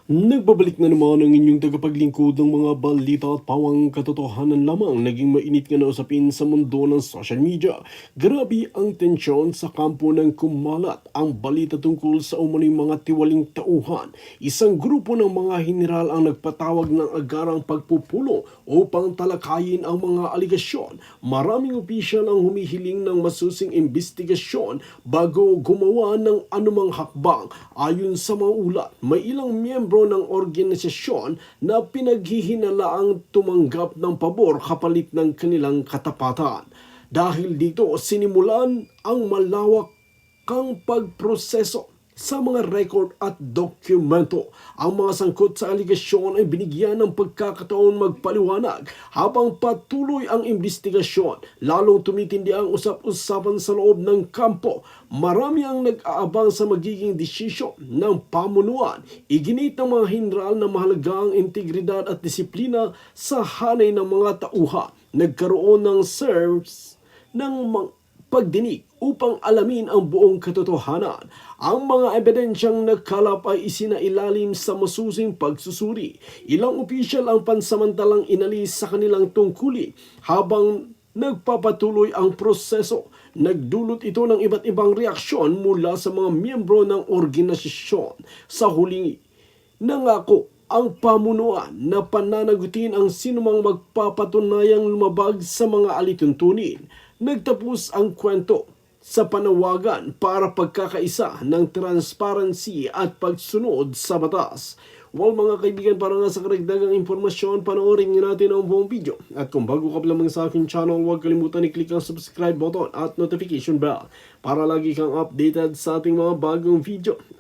Nagbabalik na naman ang inyong tagapaglingkod ng mga balita at pawang katotohanan lamang. Naging mainit nga na usapin sa mundo ng social media. Grabe ang tensyon sa kampo ng kumalat ang balita tungkol sa umano'y mga tiwaling tauhan. Isang grupo ng mga general ang nagpatawag ng agarang pagpupulo upang talakayin ang mga aligasyon. Maraming opisyal ang humihiling ng masusing investigasyon bago gumawa ng anumang hakbang. Ayon sa mga ulat, may ilang miyembro ng organisasyon na pinaghihinalaang tumanggap ng pabor kapalit ng kanilang katapatan. Dahil dito, sinimulan ang malawak kang pagproseso sa mga record at dokumento. Ang mga sangkot sa aligasyon ay binigyan ng pagkakataon magpaliwanag habang patuloy ang investigasyon. Lalong tumitindi ang usap-usapan sa loob ng kampo. Marami ang nag-aabang sa magiging desisyon ng pamunuan. Iginit ng mga general na mahalaga ang integridad at disiplina sa hanay ng mga tauhan. Nagkaroon ng serves ng pagdinig upang alamin ang buong katotohanan. Ang mga ebidensyang nakalap ay isinailalim sa masusing pagsusuri. Ilang opisyal ang pansamantalang inalis sa kanilang tungkulin habang nagpapatuloy ang proseso. Nagdulot ito ng iba't ibang reaksyon mula sa mga miyembro ng organisasyon. Sa huling nangako ang pamunuan na pananagutin ang sinumang magpapatunayang lumabag sa mga alituntunin. Nagtapos ang kwento sa panawagan para pagkakaisa ng transparency at pagsunod sa batas. Well mga kaibigan, para nga sa karagdagang impormasyon, panoorin nyo natin ang buong video. At kung bago ka pa lamang sa aking channel, huwag kalimutan i-click ang subscribe button at notification bell para lagi kang updated sa ating mga bagong video.